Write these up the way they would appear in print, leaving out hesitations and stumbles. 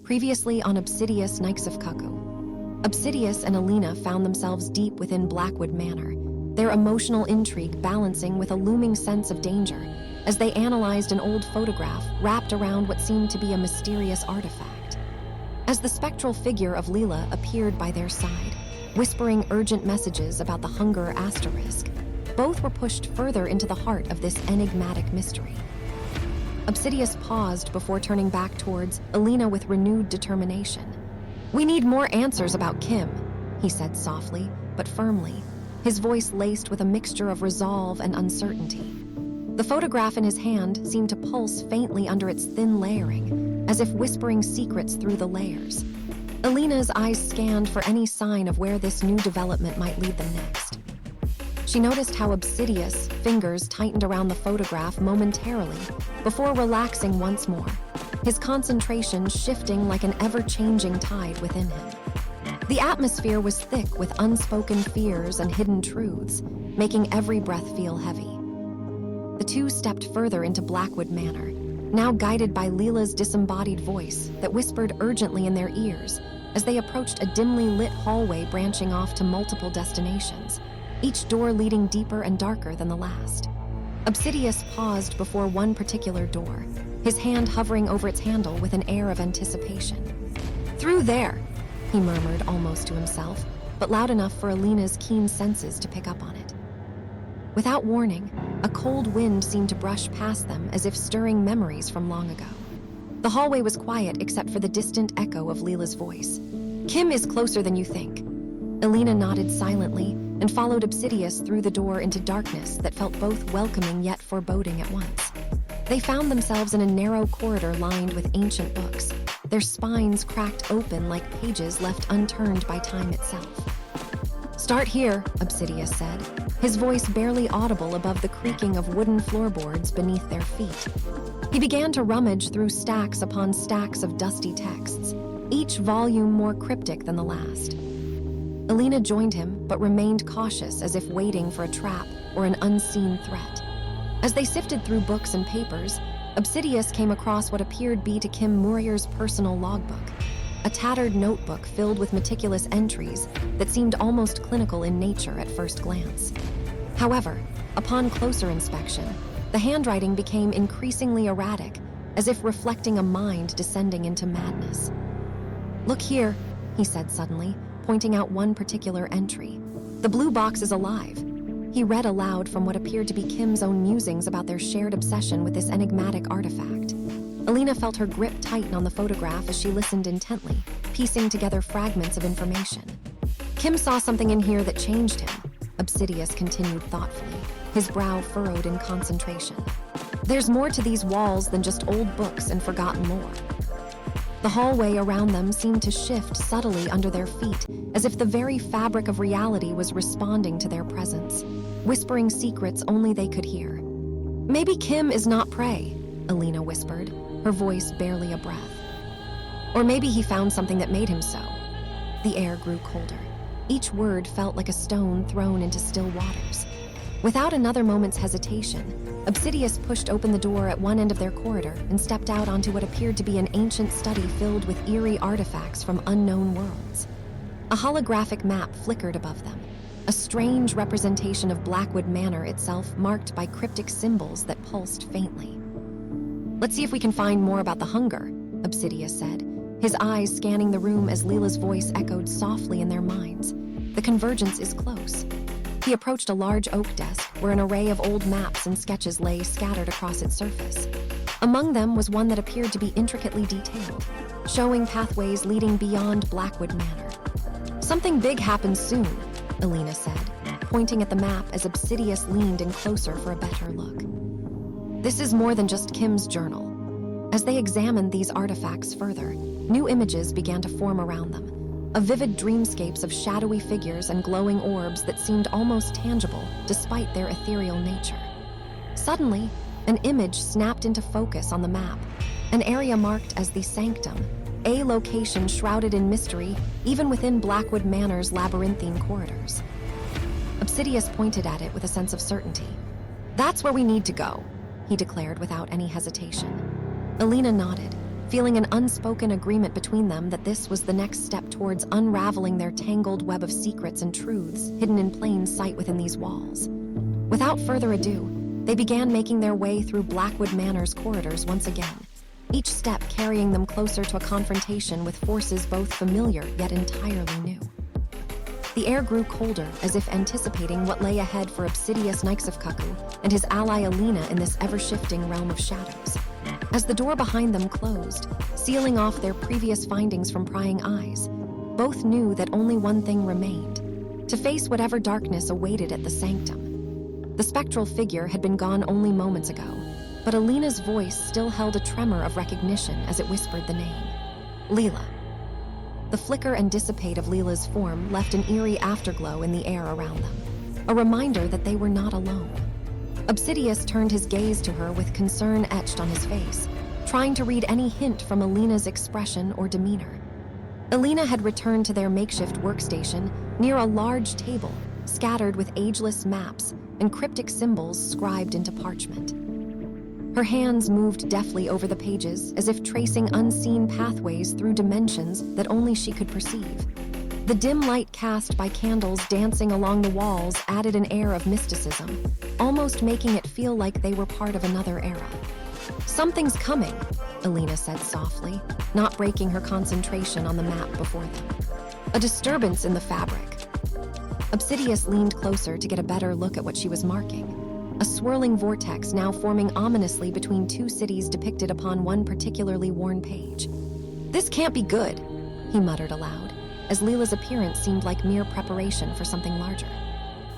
Previously on Obsidius, Knights of Cuckoo. Obsidius and Elena found themselves deep within Blackwood Manor, their emotional intrigue balancing with a looming sense of danger as they analyzed an old photograph wrapped around what seemed to be a mysterious artifact. As the spectral figure of Leela appeared by their side, whispering urgent messages about the hunger asterisk, both were pushed further into the heart of this enigmatic mystery. Obsidius paused before turning back towards Elena with renewed determination. "We need more answers about Kim," he said softly, but firmly, his voice laced with a mixture of resolve and uncertainty. The photograph in his hand seemed to pulse faintly under its thin layering, as if whispering secrets through the layers. Elena's eyes scanned for any sign of where this new development might lead them next. She noticed how Obsidius' fingers tightened around the photograph momentarily before relaxing once more, his concentration shifting like an ever-changing tide within him. The atmosphere was thick with unspoken fears and hidden truths, making every breath feel heavy. The two stepped further into Blackwood Manor, now guided by Leela's disembodied voice that whispered urgently in their ears as they approached a dimly lit hallway branching off to multiple destinations, each door leading deeper and darker than the last. Obsidius paused before one particular door, his hand hovering over its handle with an air of anticipation. "Through there," he murmured almost to himself, but loud enough for Elena's keen senses to pick up on it. Without warning, a cold wind seemed to brush past them as if stirring memories from long ago. The hallway was quiet except for the distant echo of Leela's voice. "Kim is closer than you think." Elena nodded silently and followed Obsidius through the door into darkness that felt both welcoming yet foreboding at once. They found themselves in a narrow corridor lined with ancient books, their spines cracked open like pages left unturned by time itself. "Start here," Obsidius said, his voice barely audible above the creaking of wooden floorboards beneath their feet. He began to rummage through stacks upon stacks of dusty texts, each volume more cryptic than the last. Elena joined him, but remained cautious as if waiting for a trap or an unseen threat. As they sifted through books and papers, Obsidius came across what appeared to be Kim Murrayer's personal logbook, a tattered notebook filled with meticulous entries that seemed almost clinical in nature at first glance. However, upon closer inspection, the handwriting became increasingly erratic, as if reflecting a mind descending into madness. "Look here," he said suddenly, pointing out one particular entry. "The blue box is alive." He read aloud from what appeared to be Kim's own musings about their shared obsession with this enigmatic artifact. Elena felt her grip tighten on the photograph as she listened intently, piecing together fragments of information. "Kim saw something in here that changed him," Obsidius continued thoughtfully, his brow furrowed in concentration. "There's more to these walls than just old books and forgotten lore." The hallway around them seemed to shift subtly under their feet, as if the very fabric of reality was responding to their presence, whispering secrets only they could hear. "Maybe Kim is not prey," Elena whispered, her voice barely a breath. "Or maybe he found something that made him so." The air grew colder. Each word felt like a stone thrown into still waters. Without another moment's hesitation, Obsidius pushed open the door at one end of their corridor and stepped out onto what appeared to be an ancient study filled with eerie artifacts from unknown worlds. A holographic map flickered above them, a strange representation of Blackwood Manor itself marked by cryptic symbols that pulsed faintly. "Let's see if we can find more about the hunger," Obsidius said, his eyes scanning the room as Leela's voice echoed softly in their minds. "The convergence is close." He approached a large oak desk where an array of old maps and sketches lay scattered across its surface. Among them was one that appeared to be intricately detailed, showing pathways leading beyond Blackwood Manor. "Something big happens soon," Elena said, pointing at the map as Obsidius leaned in closer for a better look. "This is more than just Kim's journal." As they examined these artifacts further, new images began to form around them, a vivid dreamscapes of shadowy figures and glowing orbs that seemed almost tangible despite their ethereal nature. Suddenly, an image snapped into focus on the map, an area marked as the Sanctum, a location shrouded in mystery even within Blackwood Manor's labyrinthine corridors. Obsidius pointed at it with a sense of certainty. "That's where we need to go," he declared without any hesitation. Elena nodded, feeling an unspoken agreement between them that this was the next step towards unraveling their tangled web of secrets and truths hidden in plain sight within these walls. Without further ado, they began making their way through Blackwood Manor's corridors once again, each step carrying them closer to a confrontation with forces both familiar yet entirely new. The air grew colder, as if anticipating what lay ahead for Obsidius and his ally Elena in this ever-shifting realm of shadows. As the door behind them closed, sealing off their previous findings from prying eyes, both knew that only one thing remained: to face whatever darkness awaited at the sanctum. The spectral figure had been gone only moments ago, but Elena's voice still held a tremor of recognition as it whispered the name. Leela. The flicker and dissipate of Leela's form left an eerie afterglow in the air around them, a reminder that they were not alone. Obsidius turned his gaze to her with concern etched on his face, trying to read any hint from Elena's expression or demeanor. Elena had returned to their makeshift workstation near a large table scattered with ageless maps and cryptic symbols scribed into parchment. Her hands moved deftly over the pages as if tracing unseen pathways through dimensions that only she could perceive. The dim light cast by candles dancing along the walls added an air of mysticism, almost making it feel like they were part of another era. "Something's coming," Elena said softly, not breaking her concentration on the map before them. "A disturbance in the fabric." Obsidius leaned closer to get a better look at what she was marking. A swirling vortex now forming ominously between two cities depicted upon one particularly worn page. "This can't be good," he muttered aloud, as Leela's appearance seemed like mere preparation for something larger.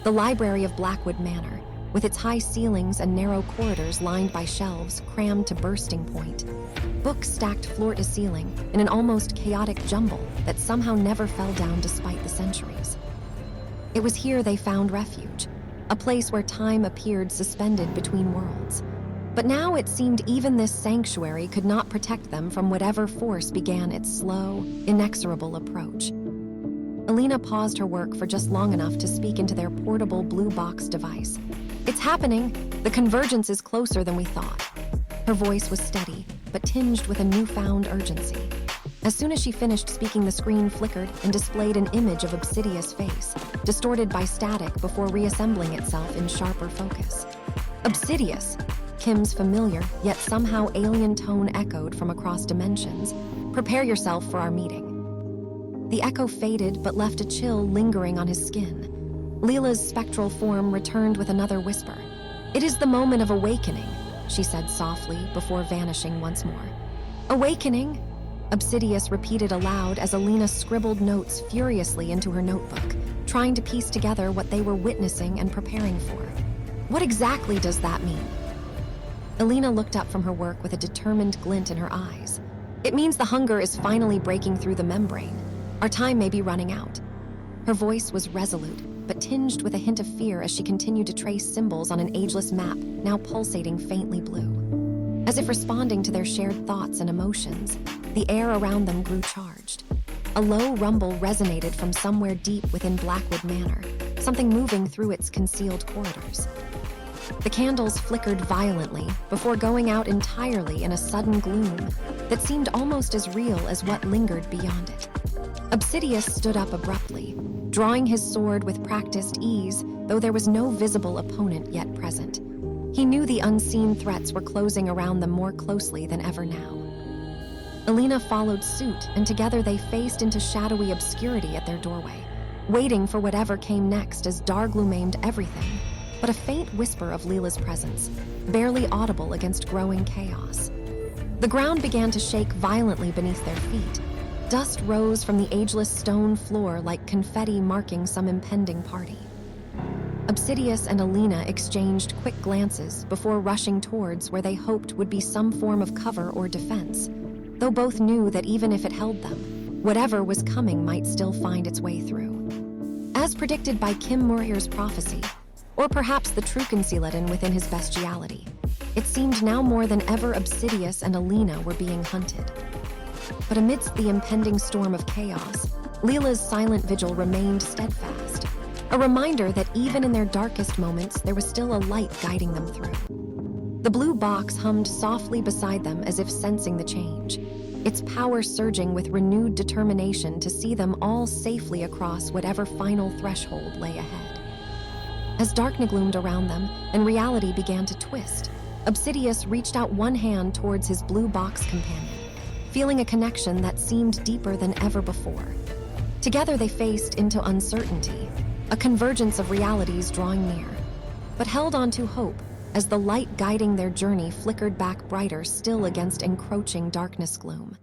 The library of Blackwood Manor, with its high ceilings and narrow corridors lined by shelves crammed to bursting point. Books stacked floor to ceiling in an almost chaotic jumble that somehow never fell down despite the centuries. It was here they found refuge, a place where time appeared suspended between worlds. But now it seemed even this sanctuary could not protect them from whatever force began its slow, inexorable approach. Elena paused her work for just long enough to speak into their portable blue box device. "It's happening! The convergence is closer than we thought." Her voice was steady, but tinged with a newfound urgency. As soon as she finished speaking, the screen flickered and displayed an image of Obsidius' face, distorted by static before reassembling itself in sharper focus. "Obsidius!" Kim's familiar, yet somehow alien tone echoed from across dimensions. "Prepare yourself for our meeting." The echo faded but left a chill lingering on his skin. Leela's spectral form returned with another whisper. "It is the moment of awakening," she said softly before vanishing once more. "Awakening?" Obsidius repeated aloud as Elena scribbled notes furiously into her notebook, trying to piece together what they were witnessing and preparing for. "What exactly does that mean?" Elena looked up from her work with a determined glint in her eyes. "It means the hunger is finally breaking through the membrane. Our time may be running out." Her voice was resolute, but tinged with a hint of fear as she continued to trace symbols on an ageless map, now pulsating faintly blue. As if responding to their shared thoughts and emotions, the air around them grew charged. A low rumble resonated from somewhere deep within Blackwood Manor, something moving through its concealed corridors. The candles flickered violently before going out entirely in a sudden gloom that seemed almost as real as what lingered beyond it. Obsidius stood up abruptly, drawing his sword with practiced ease, though there was no visible opponent yet present. He knew the unseen threats were closing around them more closely than ever now. Elena followed suit, and together they faced into shadowy obscurity at their doorway, waiting for whatever came next as Dargloom aimed everything but a faint whisper of Leela's presence, barely audible against growing chaos. The ground began to shake violently beneath their feet. Dust rose from the ageless stone floor like confetti marking some impending party. Obsidius and Elena exchanged quick glances before rushing towards where they hoped would be some form of cover or defense, though both knew that even if it held them, whatever was coming might still find its way through. As predicted by Kim Murrier's prophecy, or perhaps the true coincidental within his bestiality, it seemed now more than ever Obsidius and Elena were being hunted. But amidst the impending storm of chaos, Leela's silent vigil remained steadfast, a reminder that even in their darkest moments, there was still a light guiding them through. The blue box hummed softly beside them as if sensing the change, its power surging with renewed determination to see them all safely across whatever final threshold lay ahead. As darkness gloomed around them and reality began to twist, Obsidius reached out one hand towards his blue box companion, feeling a connection that seemed deeper than ever before. Together they faced into uncertainty, a convergence of realities drawing near, but held on to hope as the light guiding their journey flickered back brighter still against encroaching darkness gloom.